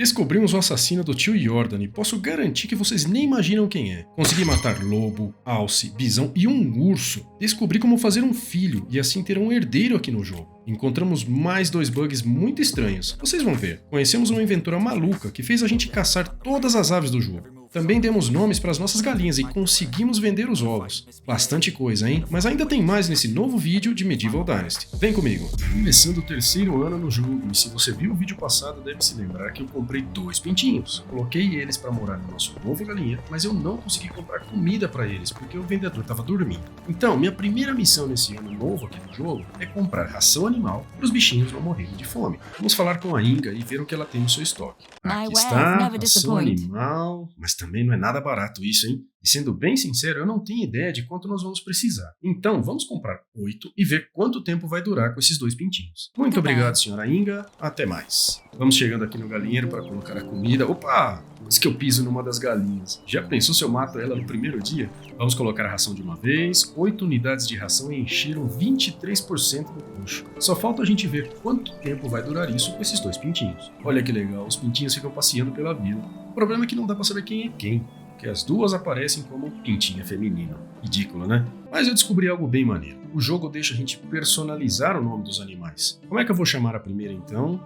Descobrimos o assassino do tio Jordan e posso garantir que vocês nem imaginam quem é. Consegui matar lobo, alce, bisão e um urso. Descobri como fazer um filho e assim ter um herdeiro aqui no jogo. Encontramos mais 2 bugs muito estranhos. Vocês vão ver. Conhecemos uma inventora maluca que fez a gente caçar todas as aves do jogo. Também demos nomes para as nossas galinhas e conseguimos vender os ovos. Bastante coisa, hein? Mas ainda tem mais nesse novo vídeo de Medieval Dynasty. Vem comigo! Começando o 3º ano no jogo, e se você viu o vídeo passado, deve se lembrar que eu comprei 2 pintinhos. Coloquei eles para morar no nosso novo galinheiro, mas eu não consegui comprar comida para eles, porque o vendedor estava dormindo. Então, minha primeira missão nesse ano novo aqui no jogo é comprar ração animal para os bichinhos não morrerem de fome. Vamos falar com a Inga e ver o que ela tem no seu estoque. Aqui está, ração animal, mas também não é nada barato isso, hein? E sendo bem sincero, eu não tenho ideia de quanto nós vamos precisar. Então, vamos comprar 8 e ver quanto tempo vai durar com esses 2 pintinhos. Muito obrigado, senhora Inga. Até mais. Vamos chegando aqui no galinheiro para colocar a comida. Opa! Mas que eu piso numa das galinhas. Já pensou se eu mato ela no primeiro dia? Vamos colocar a ração de uma vez. 8 unidades de ração encheram 23% do bucho. Só falta a gente ver quanto tempo vai durar isso com esses 2 pintinhos. Olha que legal, os pintinhos ficam passeando pela vila. O problema é que não dá para saber quem é quem. Que as duas aparecem como pintinha feminina. Ridículo, né? Mas eu descobri algo bem maneiro. O jogo deixa a gente personalizar o nome dos animais. Como é que eu vou chamar a primeira então?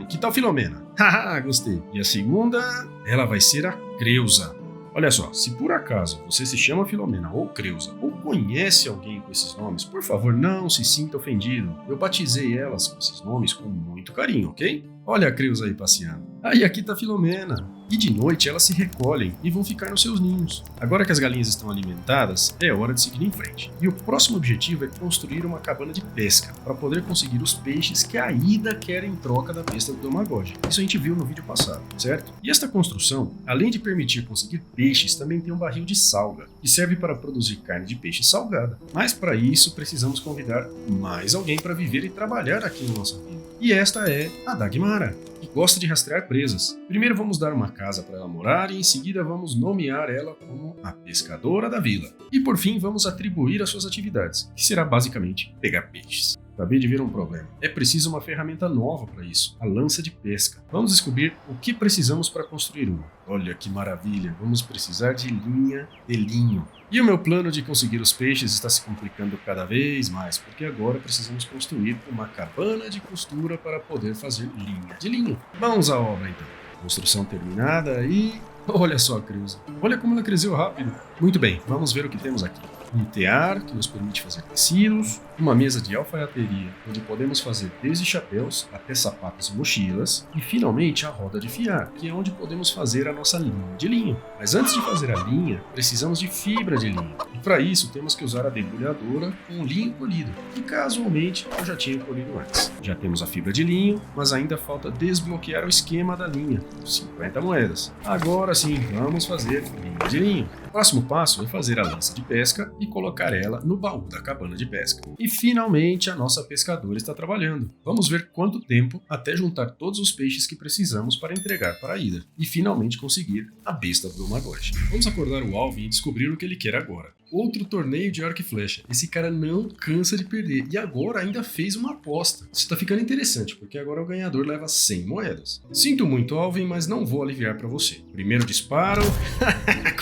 Que tal Filomena? Haha, gostei. E a segunda, ela vai ser a Creusa. Olha só, se por acaso você se chama Filomena ou Creusa, ou conhece alguém com esses nomes, por favor, não se sinta ofendido. Eu batizei elas com esses nomes com muito carinho, ok? Olha a Creusa aí passeando. E aqui tá a Filomena. E de noite elas se recolhem e vão ficar nos seus ninhos. Agora que as galinhas estão alimentadas, é hora de seguir em frente. E o próximo objetivo é construir uma cabana de pesca, para poder conseguir os peixes que a Ida quer em troca da besta do Domagoge. Isso a gente viu no vídeo passado, certo? E esta construção, além de permitir conseguir peixes, também tem um barril de salga, que serve para produzir carne de peixe salgada. Mas para isso precisamos convidar mais alguém para viver e trabalhar aqui na nossa vila. E esta é a Dagmara, que gosta de rastrear presas. Primeiro vamos dar uma casa para ela morar e em seguida vamos nomear ela como a pescadora da vila. E por fim vamos atribuir as suas atividades, que será basicamente pegar peixes. Acabei de ver um problema. É preciso uma ferramenta nova para isso, a lança de pesca. Vamos descobrir o que precisamos para construir uma. Olha que maravilha, vamos precisar de linha de linho. E o meu plano de conseguir os peixes está se complicando cada vez mais, porque agora precisamos construir uma cabana de costura para poder fazer linha de linho. Vamos à obra então. Construção terminada e... olha só a Creusa. Olha como ela cresceu rápido. Muito bem, vamos ver o que temos aqui. Um tear, que nos permite fazer tecidos, uma mesa de alfaiateria, onde podemos fazer desde chapéus até sapatos e mochilas, e finalmente a roda de fiar, que é onde podemos fazer a nossa linha de linho. Mas antes de fazer a linha, precisamos de fibra de linho, e para isso temos que usar a debulhadora com linho polido, que casualmente eu já tinha polido antes. Já temos a fibra de linho, mas ainda falta desbloquear o esquema da linha, 50 moedas. Agora sim, vamos fazer linha de linho. O próximo passo é fazer a lança de pesca e colocar ela no baú da cabana de pesca. E finalmente a nossa pescadora está trabalhando. Vamos ver quanto tempo até juntar todos os peixes que precisamos para entregar para a Ida e finalmente conseguir a besta do Domagoge. Vamos acordar o Alvin e descobrir o que ele quer agora. Outro torneio de arco e flecha. Esse cara não cansa de perder. E agora ainda fez uma aposta. Isso tá ficando interessante, porque agora o ganhador leva 100 moedas. Sinto muito, Alvin, mas não vou aliviar pra você. Primeiro disparo...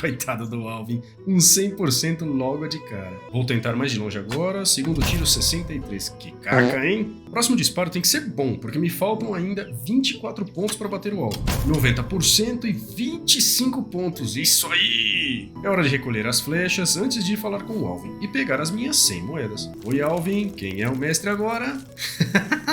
coitado do Alvin. Um 100% logo de cara. Vou tentar mais de longe agora. Segundo tiro, 63. Que caca, hein? Próximo disparo tem que ser bom, porque me faltam ainda 24 pontos para bater o alvo. 90% e 25 pontos. Isso aí! É hora de recolher as flechas antes de falar com o Alvin e pegar as minhas 100 moedas. Oi, Alvin, quem é o mestre agora?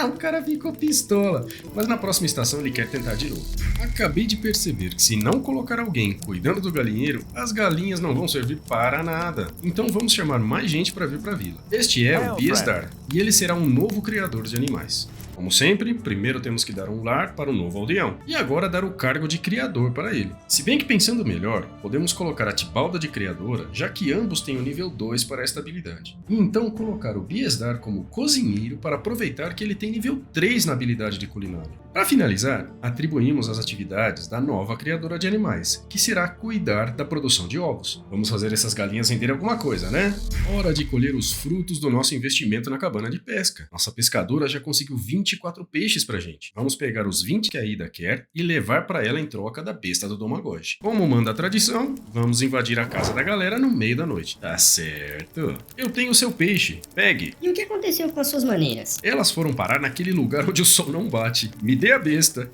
O cara ficou pistola, mas na próxima estação ele quer tentar de novo. Acabei de perceber que se não colocar alguém cuidando do galinheiro, as galinhas não vão servir para nada. Então vamos chamar mais gente para vir para a vila. Este é o Biesdar, e ele será um novo criador de animais. Como sempre, primeiro temos que dar um lar para o novo aldeão, e agora dar o cargo de criador para ele. Se bem que pensando melhor, podemos colocar a Tibalda de criadora, já que ambos têm o nível 2 para esta habilidade. E então colocar o Biesdar como cozinheiro para aproveitar que ele tem nível 3 na habilidade de culinária. Para finalizar, atribuímos as atividades da nova criadora de animais, que será cuidar da produção de ovos. Vamos fazer essas galinhas renderem alguma coisa, né? Hora de colher os frutos do nosso investimento na cabana de pesca. Nossa pescadora já conseguiu 20 24 peixes pra gente. Vamos pegar os 20 que a Ida quer e levar pra ela em troca da besta do Domagoji. Como manda a tradição, vamos invadir a casa da galera no meio da noite. Tá certo. Eu tenho seu peixe. Pegue. E o que aconteceu com as suas maneiras? Elas foram parar naquele lugar onde o sol não bate. Me dê a besta.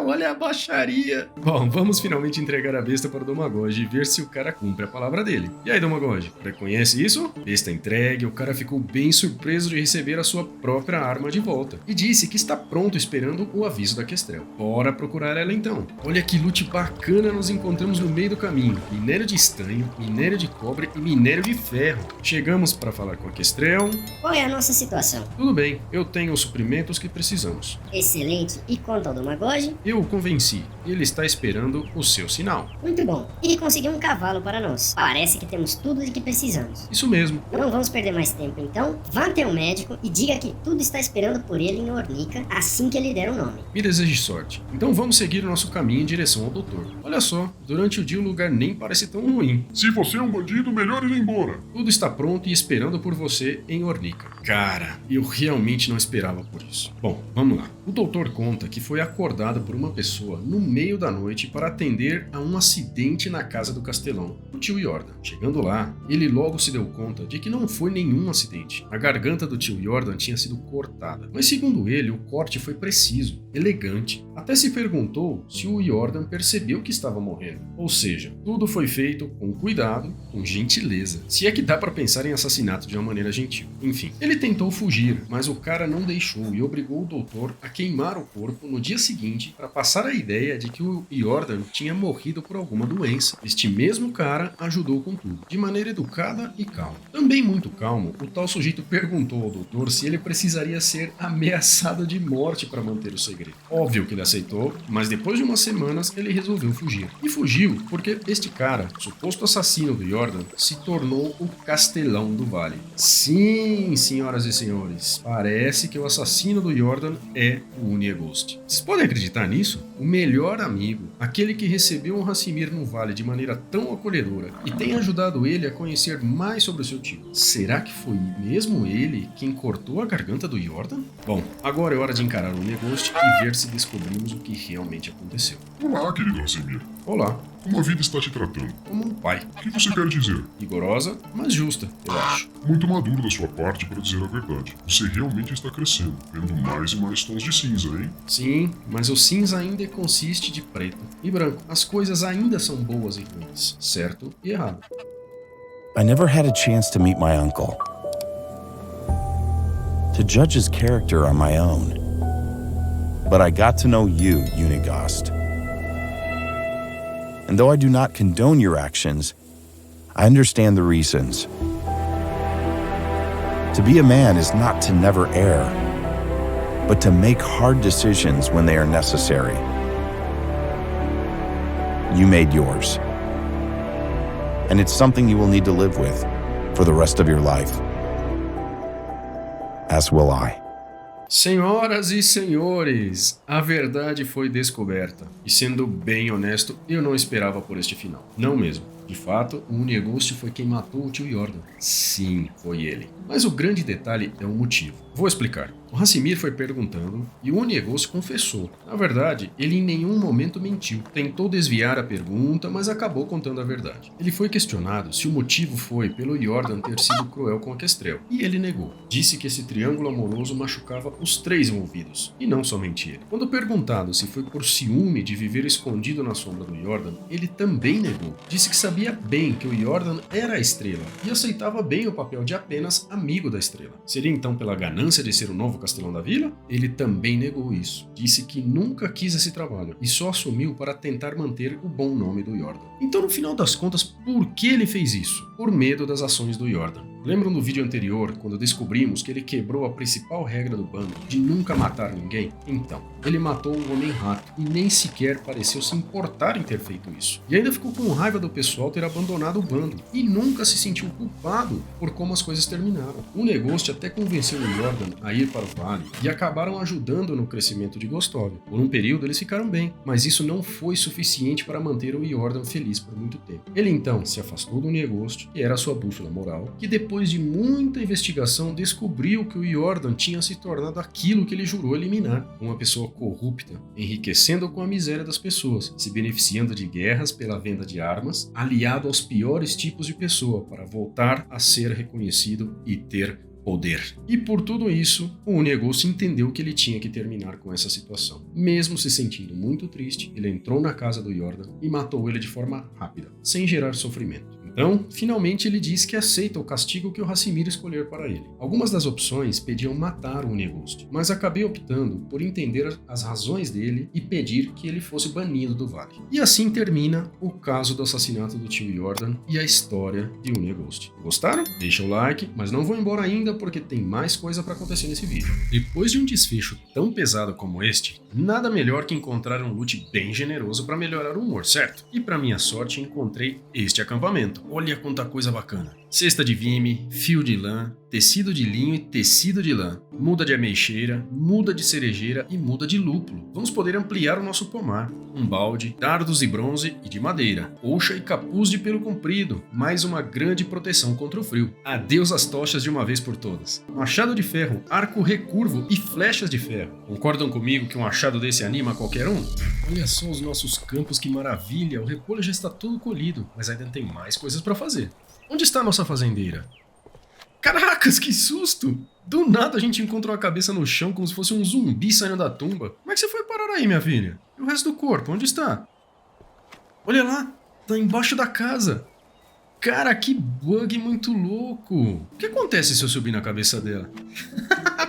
Olha a baixaria. Bom, vamos finalmente entregar a besta para o Domagoji e ver se o cara cumpre a palavra dele. E aí, Domagoji, reconhece isso? Besta entregue, o cara ficou bem surpreso de receber a sua própria arma de volta. E disse que está pronto esperando o aviso da Kestrel. Bora procurar ela então. Olha que loot bacana nos encontramos no meio do caminho. Minério de estanho, minério de cobre e minério de ferro. Chegamos para falar com a Kestrel. Qual é a nossa situação? Tudo bem, eu tenho os suprimentos que precisamos. Excelente. E quanto ao Domagoji? Eu o convenci. Ele está esperando o seu sinal. Muito bom. E conseguiu um cavalo para nós. Parece que temos tudo de que precisamos. Isso mesmo. Não vamos perder mais tempo então. Vá até o médico e diga que tudo está esperando por ele em Ornica assim que ele der o nome. Me deseje sorte. Então vamos seguir o nosso caminho em direção ao doutor. Olha só, durante o dia o lugar nem parece tão ruim. Se você é um bandido, melhor ir embora. Tudo está pronto e esperando por você em Ornica. Cara, eu realmente não esperava por isso. Bom, vamos lá. O doutor conta que foi acordado por uma pessoa no meio da noite para atender a um acidente na casa do Castelão, o tio Jordan. Chegando lá, ele logo se deu conta de que não foi nenhum acidente. A garganta do tio Jordan tinha sido cortada, mas segundo ele, o corte foi preciso, elegante. Até se perguntou se o Jordan percebeu que estava morrendo. Ou seja, tudo foi feito com cuidado, com gentileza. Se é que dá para pensar em assassinato de uma maneira gentil. Enfim, ele tentou fugir, mas o cara não deixou e obrigou o doutor a queimar o corpo no dia seguinte para passar a ideia de que o Jordan tinha morrido por alguma doença. Este mesmo cara ajudou com tudo, de maneira educada e calma. Também muito calmo, o tal sujeito perguntou ao doutor se ele precisaria ser ameaçado de morte para manter o segredo. Óbvio que ele aceitou, mas depois de umas semanas ele resolveu fugir. E fugiu porque este cara, suposto assassino do Jordan, se tornou o Castelão do Vale. Sim, senhoras e senhores, parece que o assassino do Jordan é o Uniegost. Vocês podem acreditar nisso? O melhor amigo, aquele que recebeu um Hassimir no Vale de maneira tão acolhedora e tem ajudado ele a conhecer mais sobre o seu tio. Será que foi mesmo ele quem cortou a garganta do Jordan? Bom, agora é hora de encarar o Uniegost e ver se descobrimos o que realmente aconteceu. Olá, querido Hassimir. Olá, Como a vida está te tratando? como um pai. O que você quer dizer? Rigorosa, mas justa, eu acho. Muito maduro da sua parte para dizer a verdade. Você realmente está crescendo, vendo mais e mais tons de cinza, hein? Sim, mas o cinza ainda consiste de preto e branco. As coisas ainda são boas e ruins, certo e errado. I never had a chance to meet my uncle. To judge his character on my own. But I got to know you, Unigost. And though I do not condone your actions, I understand the reasons. To be a man is not to never err, but to make hard decisions when they are necessary. You made yours. And it's something you will need to live with for the rest of your life. As will I. Senhoras e senhores, a verdade foi descoberta. E sendo bem honesto, eu não esperava por este final. Não mesmo. De fato, o Uniegost foi quem matou o tio Jordan. Sim, foi ele. Mas o grande detalhe é o motivo. Vou explicar. O Hassimir foi perguntando e o Uniegost confessou. Na verdade, ele em nenhum momento mentiu. Tentou desviar a pergunta, mas acabou contando a verdade. Ele foi questionado se o motivo foi pelo Jordan ter sido cruel com a Kestrel, e ele negou. Disse que esse triângulo amoroso machucava os três envolvidos, e não somente ele. Quando perguntado se foi por ciúme de viver escondido na sombra do Jordan, ele também negou. Disse que sabia bem que o Jordan era a estrela, e aceitava bem o papel de apenas amigo da estrela. Seria então pela ganância de ser o novo Castelão da Vila? Ele também negou isso. Disse que nunca quis esse trabalho e só assumiu para tentar manter o bom nome do Jordan. Então, no final das contas, por que ele fez isso? Por medo das ações do Jordan. Lembram do vídeo anterior, quando descobrimos que ele quebrou a principal regra do bando, de nunca matar ninguém? Então, ele matou o Homem-Rato e nem sequer pareceu se importar em ter feito isso. E ainda ficou com raiva do pessoal ter abandonado o bando, e nunca se sentiu culpado por como as coisas terminaram. O Uniegost até convenceu o Jordan a ir para o vale, e acabaram ajudando no crescimento de Gostovia. Por um período eles ficaram bem, mas isso não foi suficiente para manter o Jordan feliz por muito tempo. Ele então se afastou do Uniegost, que era a sua bússola moral, que depois depois de muita investigação, descobriu que o Jordan tinha se tornado aquilo que ele jurou eliminar, uma pessoa corrupta, enriquecendo com a miséria das pessoas, se beneficiando de guerras pela venda de armas, aliado aos piores tipos de pessoa para voltar a ser reconhecido e ter poder. E por tudo isso, o Unighost entendeu que ele tinha que terminar com essa situação. Mesmo se sentindo muito triste, ele entrou na casa do Jordan e matou ele de forma rápida, sem gerar sofrimento. Então, finalmente ele diz que aceita o castigo que o Hassimir escolher para ele. Algumas das opções pediam matar o Unighost, mas acabei optando por entender as razões dele e pedir que ele fosse banido do vale. E assim termina o caso do assassinato do tio Jordan e a história de Unighost. Gostaram? Deixa o like, mas não vou embora ainda porque tem mais coisa para acontecer nesse vídeo. Depois de um desfecho tão pesado como este, nada melhor que encontrar um loot bem generoso para melhorar o humor, certo? E para minha sorte encontrei este acampamento. Olha quanta coisa bacana. Cesta de vime, fio de lã, tecido de linho e tecido de lã, muda de ameixeira, muda de cerejeira e muda de lúpulo. Vamos poder ampliar o nosso pomar. Um balde, dardos de bronze e de madeira, colcha e capuz de pelo comprido, mais uma grande proteção contra o frio. Adeus às tochas de uma vez por todas. Machado de ferro, arco recurvo e flechas de ferro. Concordam comigo que um achado desse anima qualquer um? Olha só os nossos campos, que maravilha! O repolho já está todo colhido, mas ainda tem mais coisas para fazer. Onde está a nossa fazendeira? Caracas, que susto! Do nada a gente encontrou a cabeça no chão como se fosse um zumbi saindo da tumba. Como é que você foi parar aí, minha filha? E o resto do corpo, onde está? Olha lá, tá embaixo da casa. Cara, que bug muito louco. O que acontece se eu subir na cabeça dela?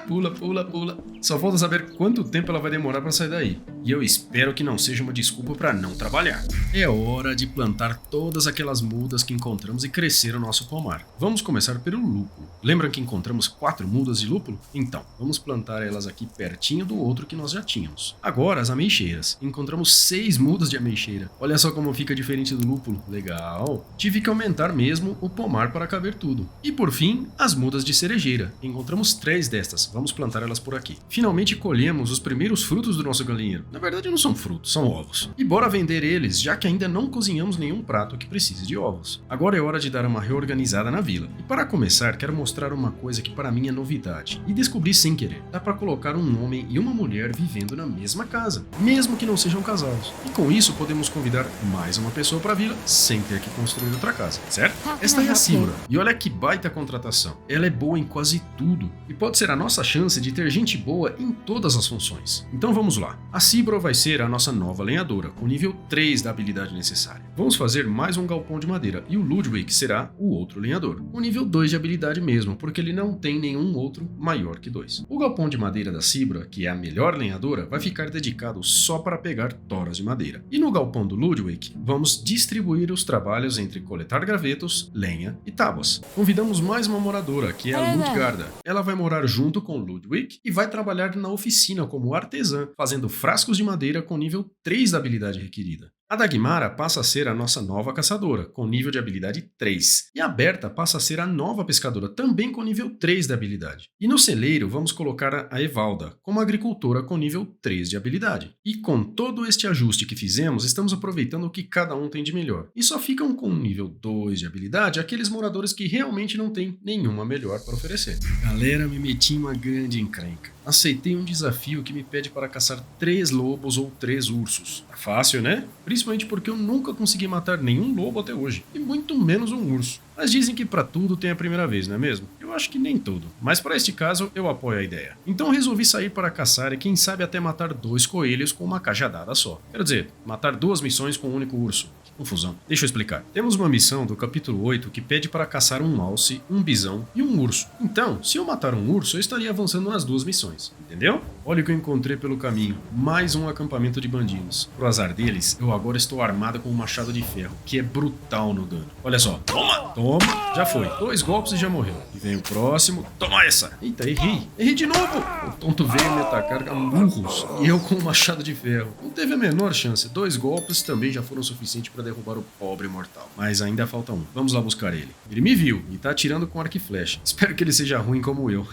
Pula, pula, pula. Só falta saber quanto tempo ela vai demorar para sair daí. E eu espero que não seja uma desculpa para não trabalhar. É hora de plantar todas aquelas mudas que encontramos e crescer o nosso pomar. Vamos começar pelo lúpulo. Lembram que encontramos 4 mudas de lúpulo? Então, vamos plantar elas aqui pertinho do outro que nós já tínhamos. Agora, as ameixeiras. Encontramos 6 mudas de ameixeira. Olha só como fica diferente do lúpulo. Legal. Tive que aumentar mesmo o pomar para caber tudo. E por fim, as mudas de cerejeira. Encontramos 3 destas. Vamos plantar elas por aqui. Finalmente colhemos os primeiros frutos do nosso galinheiro. Na verdade não são frutos, são ovos. E bora vender eles, já que ainda não cozinhamos nenhum prato que precise de ovos. Agora é hora de dar uma reorganizada na vila. E para começar, quero mostrar uma coisa que para mim é novidade. E descobri sem querer. Dá para colocar um homem e uma mulher vivendo na mesma casa, mesmo que não sejam casados. E com isso podemos convidar mais uma pessoa para a vila sem ter que construir outra casa, certo? Esta é a Simura. E olha que baita contratação. Ela é boa em quase tudo. E pode ser a nossa chance de ter gente boa em todas as funções. Então vamos lá. A Cibra vai ser a nossa nova lenhadora, com nível 3 da habilidade necessária. Vamos fazer mais um galpão de madeira e o Ludwig será o outro lenhador, com nível 2 de habilidade mesmo, porque ele não tem nenhum outro maior que 2. O galpão de madeira da Cibra, que é a melhor lenhadora, vai ficar dedicado só para pegar toras de madeira. E no galpão do Ludwig, vamos distribuir os trabalhos entre coletar gravetos, lenha e tábuas. Convidamos mais uma moradora, que é a Ludgarda. Ela vai morar junto com Ludwig e vai trabalhar na oficina como artesã, fazendo frascos de madeira com nível 3 da habilidade requerida. A Dagmara passa a ser a nossa nova caçadora, com nível de habilidade 3. E a Berta passa a ser a nova pescadora, também com nível 3 da habilidade. E no celeiro vamos colocar a Evalda, como agricultora com nível 3 de habilidade. E com todo este ajuste que fizemos, estamos aproveitando o que cada um tem de melhor. E só ficam com nível 2 de habilidade aqueles moradores que realmente não têm nenhuma melhor para oferecer. Galera, me meti em uma grande encrenca. Aceitei um desafio que me pede para caçar 3 lobos ou 3 ursos. Tá fácil, né? Principalmente porque eu nunca consegui matar nenhum lobo até hoje, e muito menos um urso. Mas dizem que para tudo tem a primeira vez, não é mesmo? Eu acho que nem tudo, mas para este caso eu apoio a ideia. Então resolvi sair para caçar e quem sabe até matar 2 coelhos com uma cajadada só. Quero dizer, matar 2 missões com um único urso. Confusão. Deixa eu explicar. Temos uma missão do capítulo 8 que pede para caçar um alce, um bisão e um urso. Então, se eu matar um urso, eu estaria avançando nas 2 missões. Entendeu? Olha o que eu encontrei pelo caminho. Mais um acampamento de bandidos. Pro azar deles, eu agora estou armado com um machado de ferro, que é brutal no dano. Olha só. Toma! Toma! Já foi. 2 golpes e já morreu. E vem o próximo. Toma essa! Eita, errei. Errei de novo! O tonto veio me atacar a murros. E eu com um machado de ferro. Não teve a menor chance. 2 golpes também já foram suficientes para derrubar o pobre mortal. Mas ainda falta um. Vamos lá buscar ele. Ele me viu e tá atirando com arco e flecha. Espero que ele seja ruim como eu.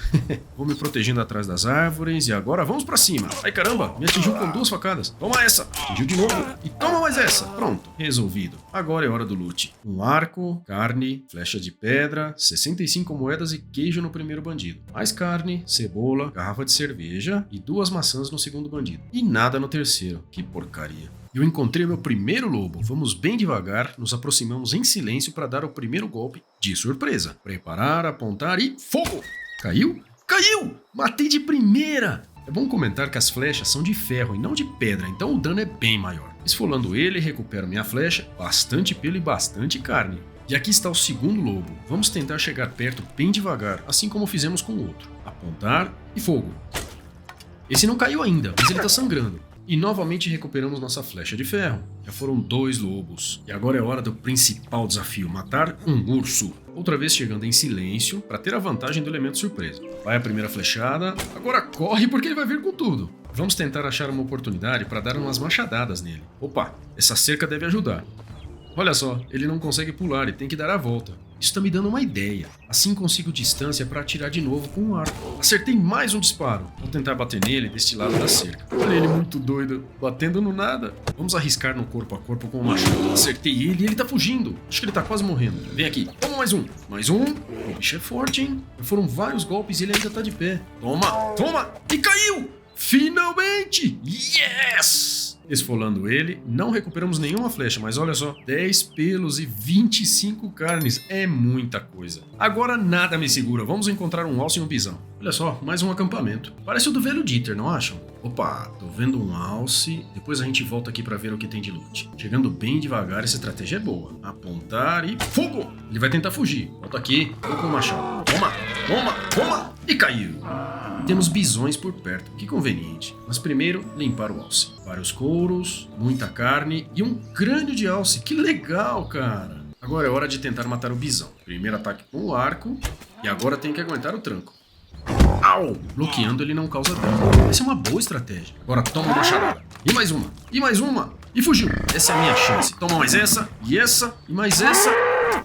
Vou me protegendo atrás das árvores e agora vamos pra cima. Ai caramba, me atingiu com 2 facadas. Toma essa. Atingiu de novo. E toma mais essa. Pronto, resolvido. Agora é hora do loot. Um arco, carne, flecha de pedra, 65 moedas e queijo no primeiro bandido. Mais carne, cebola, garrafa de cerveja e 2 maçãs no segundo bandido. E nada no terceiro. Que porcaria. Eu encontrei meu primeiro lobo. Vamos bem devagar, nos aproximamos em silêncio para dar o primeiro golpe de surpresa. Preparar, apontar e fogo! Caiu? Caiu! Matei de primeira! É bom comentar que as flechas são de ferro e não de pedra, então o dano é bem maior. Esfolando ele, recupero minha flecha, bastante pelo e bastante carne. E aqui está o segundo lobo. Vamos tentar chegar perto bem devagar, assim como fizemos com o outro. Apontar e fogo. Esse não caiu ainda, mas ele está sangrando. E novamente recuperamos nossa flecha de ferro. Já foram 2 lobos. E agora é hora do principal desafio, matar um urso. Outra vez chegando em silêncio, para ter a vantagem do elemento surpresa. Vai a primeira flechada, agora corre porque ele vai vir com tudo. Vamos tentar achar uma oportunidade para dar umas machadadas nele. Opa, essa cerca deve ajudar. Olha só, ele não consegue pular e tem que dar a volta. Isso tá me dando uma ideia. Assim consigo distância para atirar de novo com o arco. Acertei mais um disparo. Vou tentar bater nele deste lado da cerca. Olha ele muito doido, batendo no nada. Vamos arriscar no corpo a corpo com o machado. Acertei ele e ele tá fugindo. Acho que ele tá quase morrendo. Vem aqui, toma mais um. Mais um. O bicho é forte, hein? Foram vários golpes e ele ainda tá de pé. Toma, toma! E caiu! Finalmente! Yes! Esfolando ele, não recuperamos nenhuma flecha, mas olha só, 10 pelos e 25 carnes, é muita coisa. Agora nada me segura, vamos encontrar um alce e um bisão. Olha só, mais um acampamento. Parece o do velho Dieter, não acham? Opa, tô vendo um alce, depois a gente volta aqui pra ver o que tem de loot. Chegando bem devagar, essa estratégia é boa. Apontar e fogo! Ele vai tentar fugir. Volta aqui, vou com o machado. Toma, toma, toma! E caiu! Temos bisões por perto, que conveniente. Mas primeiro, limpar o alce. Vários couros, muita carne e um crânio de alce. Que legal, cara! Agora é hora de tentar matar o bisão. Primeiro ataque com o arco e agora tem que aguentar o tranco. Au! Bloqueando ele não causa dano. Essa é uma boa estratégia. Agora toma uma machadada. E mais uma. E mais uma. E fugiu. Essa é a minha chance. Toma mais essa. E essa. E mais essa.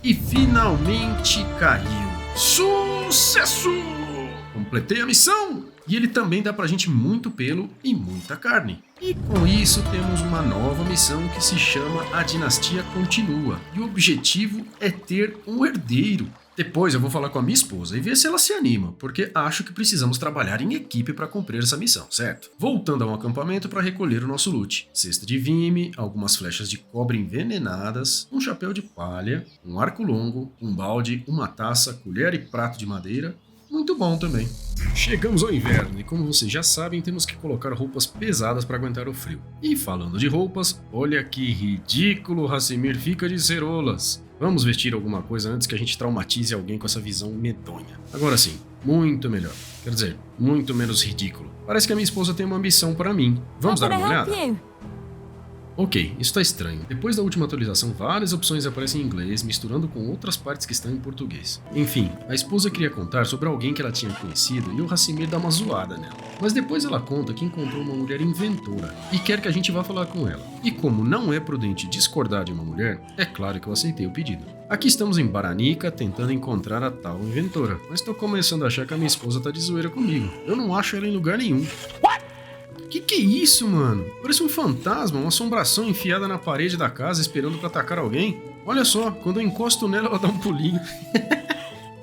E finalmente caiu. Sucesso! Completei a missão! E ele também dá pra gente muito pelo e muita carne. E com isso temos uma nova missão que se chama A Dinastia Continua. E o objetivo é ter um herdeiro. Depois eu vou falar com a minha esposa e ver se ela se anima, porque acho que precisamos trabalhar em equipe para cumprir essa missão, certo? Voltando ao acampamento para recolher o nosso loot. Cesta de vime, algumas flechas de cobre envenenadas, um chapéu de palha, um arco longo, um balde, uma taça, colher e prato de madeira. Muito bom também. Chegamos ao inverno e, como vocês já sabem, temos que colocar roupas pesadas para aguentar o frio. E falando de roupas, olha que ridículo o Hassimir fica de cerolas. Vamos vestir alguma coisa antes que a gente traumatize alguém com essa visão medonha. Agora sim, muito melhor. Quer dizer, muito menos ridículo. Parece que a minha esposa tem uma ambição para mim. Vamos dar uma olhada? Ok, isso tá estranho. Depois da última atualização, várias opções aparecem em inglês, misturando com outras partes que estão em português. Enfim, a esposa queria contar sobre alguém que ela tinha conhecido e o Hassimir dá uma zoada nela. Mas depois ela conta que encontrou uma mulher inventora e quer que a gente vá falar com ela. E como não é prudente discordar de uma mulher, é claro que eu aceitei o pedido. Aqui estamos em Baranica tentando encontrar a tal inventora, mas tô começando a achar que a minha esposa tá de zoeira comigo. Eu não acho ela em lugar nenhum. Que é isso, mano? Parece um fantasma, uma assombração enfiada na parede da casa esperando pra atacar alguém. Olha só, quando eu encosto nela, ela dá um pulinho.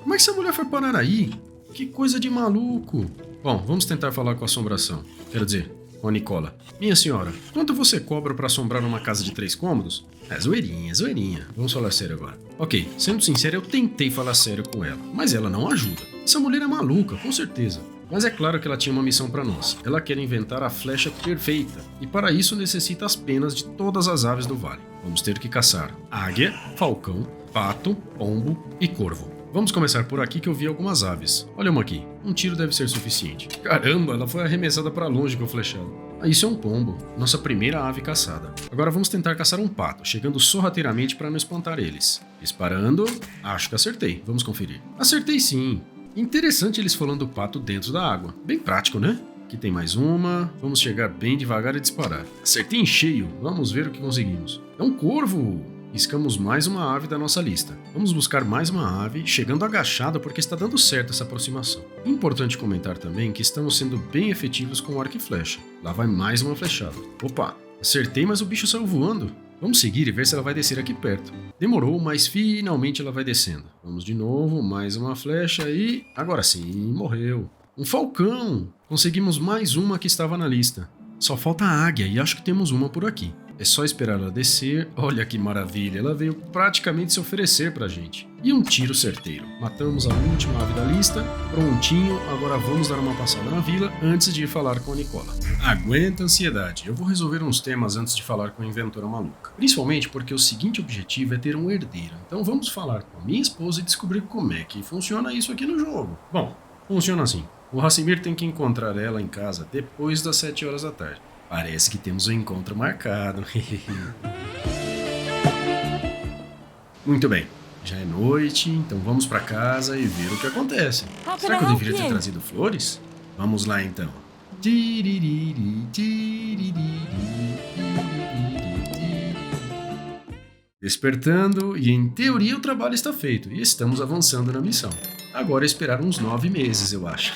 Como é que essa mulher foi parar aí? Que coisa de maluco. Bom, vamos tentar falar com a assombração. Quero dizer, com a Nicola. Minha senhora, quanto você cobra pra assombrar uma casa de 3 cômodos? Zoeirinha, zoeirinha. Vamos falar sério agora. Ok, sendo sincero, eu tentei falar sério com ela, mas ela não ajuda. Essa mulher é maluca, com certeza. Mas é claro que ela tinha uma missão para nós. Ela quer inventar a flecha perfeita, e para isso necessita as penas de todas as aves do vale. Vamos ter que caçar águia, falcão, pato, pombo e corvo. Vamos começar por aqui que eu vi algumas aves. Olha uma aqui. Um tiro deve ser suficiente. Caramba, ela foi arremessada para longe com o flechado. Isso é um pombo, nossa primeira ave caçada. Agora vamos tentar caçar um pato, chegando sorrateiramente para não espantar eles. Disparando. Acho que acertei. Vamos conferir. Acertei sim. Interessante eles falando do pato dentro da água. Bem prático, né? Aqui tem mais uma. Vamos chegar bem devagar e disparar. Acertei em cheio. Vamos ver o que conseguimos. É um corvo! Riscamos mais uma ave da nossa lista. Vamos buscar mais uma ave, chegando agachada porque está dando certo essa aproximação. Importante comentar também que estamos sendo bem efetivos com o arco e flecha. Lá vai mais uma flechada. Opa! Acertei, mas o bicho saiu voando. Vamos seguir e ver se ela vai descer aqui perto. Demorou, mas finalmente ela vai descendo. Vamos de novo, mais uma flecha e... agora sim, morreu. Um falcão! Conseguimos mais uma que estava na lista. Só falta a águia e acho que temos uma por aqui. É só esperar ela descer. Olha que maravilha, ela veio praticamente se oferecer pra gente. E um tiro certeiro. Matamos a última ave da lista. Prontinho, agora vamos dar uma passada na vila antes de ir falar com a Nicola. Aguenta a ansiedade, eu vou resolver uns temas antes de falar com a inventora maluca. Principalmente porque o seguinte objetivo é ter um herdeiro. Então vamos falar com a minha esposa e descobrir como é que funciona isso aqui no jogo. Bom, funciona assim. O Hassimir tem que encontrar ela em casa depois das 7 horas da tarde. Parece que temos um encontro marcado. Muito bem, já é noite, então vamos pra casa e ver o que acontece. Será que eu deveria ter trazido flores? Vamos lá então. Despertando e em teoria o trabalho está feito e estamos avançando na missão. Agora é esperar uns 9 meses, eu acho.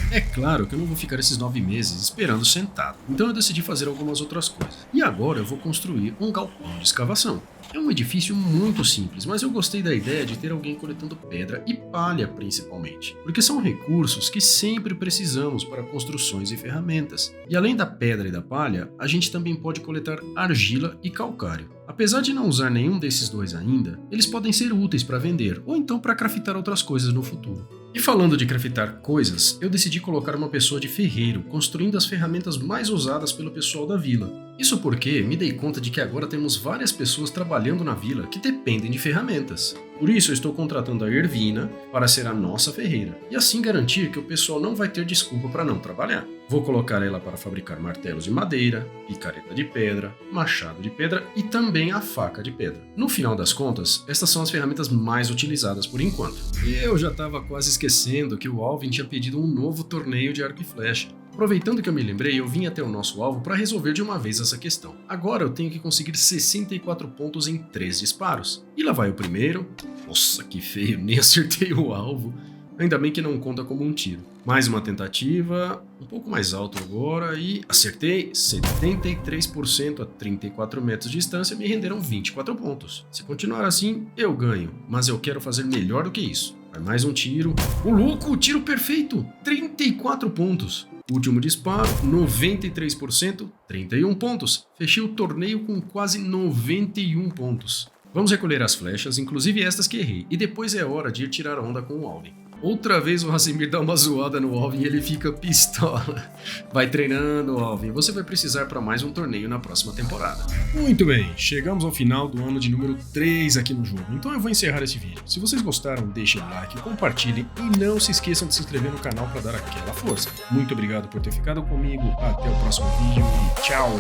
É claro que eu não vou ficar esses 9 meses esperando sentado, então eu decidi fazer algumas outras coisas. E agora eu vou construir um galpão de escavação. É um edifício muito simples, mas eu gostei da ideia de ter alguém coletando pedra e palha principalmente, porque são recursos que sempre precisamos para construções e ferramentas. E além da pedra e da palha, a gente também pode coletar argila e calcário. Apesar de não usar nenhum desses dois ainda, eles podem ser úteis para vender ou então para craftar outras coisas no futuro. E falando de craftar coisas, eu decidi colocar uma pessoa de ferreiro construindo as ferramentas mais usadas pelo pessoal da vila. Isso porque me dei conta de que agora temos várias pessoas trabalhando na vila que dependem de ferramentas. Por isso eu estou contratando a Ervina para ser a nossa ferreira e assim garantir que o pessoal não vai ter desculpa para não trabalhar. Vou colocar ela para fabricar martelos de madeira, picareta de pedra, machado de pedra e também a faca de pedra. No final das contas, estas são as ferramentas mais utilizadas por enquanto. E eu já estava quase esquecendo que o Alvin tinha pedido um novo torneio de arco e flecha. Aproveitando que eu me lembrei, eu vim até o nosso alvo para resolver de uma vez essa questão. Agora eu tenho que conseguir 64 pontos em 3 disparos. E lá vai o primeiro. Nossa, que feio, nem acertei o alvo. Ainda bem que não conta como um tiro. Mais uma tentativa, um pouco mais alto agora e acertei 73% a 34 metros de distância, me renderam 24 pontos. Se continuar assim, eu ganho, mas eu quero fazer melhor do que isso. Vai mais um tiro. Ô louco, tiro perfeito! 34 pontos. Último disparo, 93%, 31 pontos. Fechei o torneio com quase 91 pontos. Vamos recolher as flechas, inclusive estas que errei, e depois é hora de ir tirar onda com o Alvin. Outra vez o Hassimir dá uma zoada no Alvin e ele fica pistola. Vai treinando, Alvin. Você vai precisar para mais um torneio na próxima temporada. Muito bem, chegamos ao final do ano de número 3 aqui no jogo. Então eu vou encerrar esse vídeo. Se vocês gostaram, deixem o like, compartilhem e não se esqueçam de se inscrever no canal para dar aquela força. Muito obrigado por ter ficado comigo. Até o próximo vídeo e tchau!